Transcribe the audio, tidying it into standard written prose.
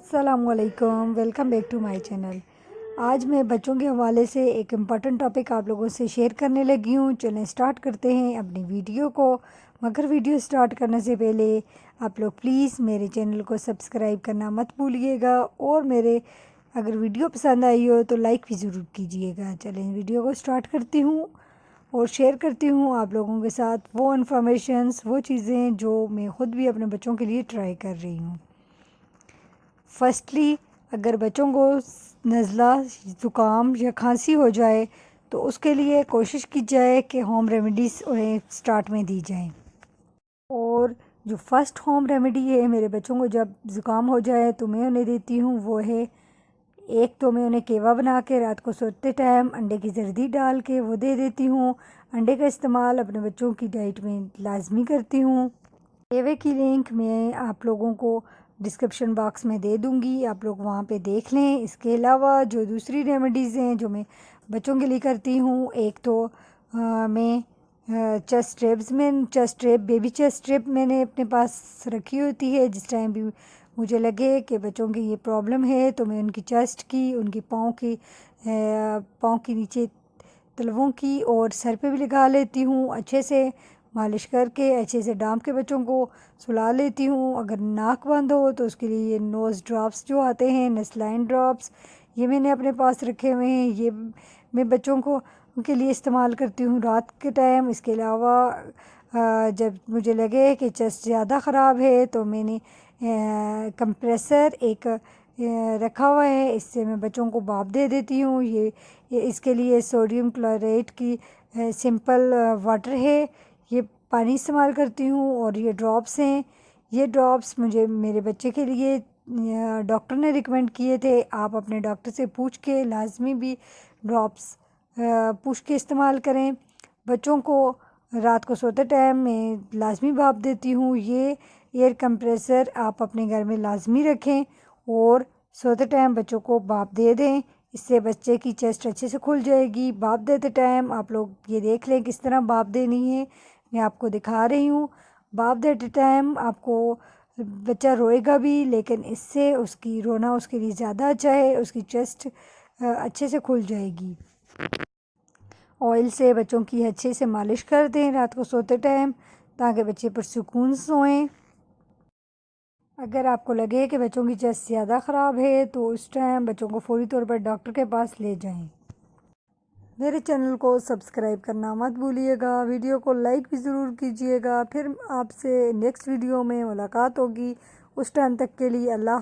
अस्सलामुअलैकुम, welcome back to my channel. आज मैं बच्चों के हवाले से एक इम्पॉर्टेंट टॉपिक आप लोगों से शेयर करने लगी हूँ। चलें स्टार्ट करते हैं अपनी वीडियो को। मगर वीडियो स्टार्ट करने से पहले आप लोग प्लीज़ मेरे चैनल को सब्सक्राइब करना मत भूलिएगा और मेरे अगर वीडियो पसंद आई हो तो लाइक भी ज़रूर कीजिएगा। चलें वीडियो को स्टार्ट करती हूँ और शेयर करती हूँ आप लोगों के साथ वो इन्फॉर्मेशंस, वो चीज़ें जो मैं ख़ुद भी अपने बच्चों के लिए ट्राई कर रही हूँ। फर्स्टली, अगर बच्चों को नज़ला, ज़ुकाम या खांसी हो जाए तो उसके लिए कोशिश की जाए कि होम रेमेडीज़ उन्हें स्टार्ट में दी जाएं। और जो फ़र्स्ट होम रेमेडी है मेरे बच्चों को जब ज़ुकाम हो जाए तो मैं उन्हें देती हूँ, वो है एक तो मैं उन्हें केवा बना के रात को सोते टाइम अंडे की जर्दी डाल के वो दे देती हूँ। अंडे का इस्तेमाल अपने बच्चों की डाइट में लाजमी करती हूँ। केवे की लिंक मैं आप लोगों को डिस्क्रिप्शन बॉक्स में दे दूँगी, आप लोग वहाँ पे देख लें। इसके अलावा जो दूसरी रेमेडीज़ हैं जो मैं बच्चों के लिए करती हूँ, एक तो मैं chest strap baby chest strap मैंने अपने पास रखी होती है। जिस टाइम भी मुझे लगे कि बच्चों की ये प्रॉब्लम है तो मैं उनकी चेस्ट की, उनकी पाँव की नीचे तलवों की और सर पे भी लगा लेती हूँ। अच्छे से मालिश करके अच्छे से डांप के बच्चों को सुला लेती हूँ। अगर नाक बंद हो तो उसके लिए ये नोज़ ड्रॉप्स जो आते हैं, नसलाइन ड्रॉप्स, ये मैंने अपने पास रखे हुए हैं। ये मैं बच्चों को उनके लिए इस्तेमाल करती हूँ रात के टाइम। इसके अलावा जब मुझे लगे कि चेस्ट ज़्यादा ख़राब है तो मैंने कंप्रेसर एक रखा हुआ है, इससे मैं बच्चों को भाप दे देती हूँ। ये इसके लिए सोडियम क्लोराइड की सिंपल वाटर है, ये पानी इस्तेमाल करती हूँ। और ये ड्रॉप्स हैं, ये ड्रॉप्स मुझे मेरे बच्चे के लिए डॉक्टर ने रिकमेंड किए थे। आप अपने डॉक्टर से पूछ के लाजमी भी ड्रॉप्स पूछ के इस्तेमाल करें। बच्चों को रात को सोते टाइम मैं लाजमी भाप देती हूँ। ये एयर कंप्रेसर आप अपने घर में लाजमी रखें और सोते टाइम बच्चों को भाप दे दें, इससे बच्चे की चेस्ट अच्छे से खुल जाएगी। भाप देते टाइम आप लोग ये देख लें किस तरह भाप देनी है, मैं आपको दिखा रही हूँ। भाप देते टाइम आपको बच्चा रोएगा भी, लेकिन इससे उसकी रोना उसके लिए ज़्यादा अच्छा है, उसकी चेस्ट अच्छे से खुल जाएगी। ऑयल से बच्चों की अच्छे से मालिश कर दें रात को सोते टाइम, ताकि बच्चे पुरसुकून सोएं। अगर आपको लगे कि बच्चों की चेस्ट ज़्यादा ख़राब है तो उस टाइम बच्चों को फ़ौरी तौर पर डॉक्टर के पास ले जाएं। मेरे चैनल को सब्सक्राइब करना मत भूलिएगा, वीडियो को लाइक भी ज़रूर कीजिएगा। फिर आपसे नेक्स्ट वीडियो में मुलाकात होगी, उस टाइम तक के लिए अल्लाह।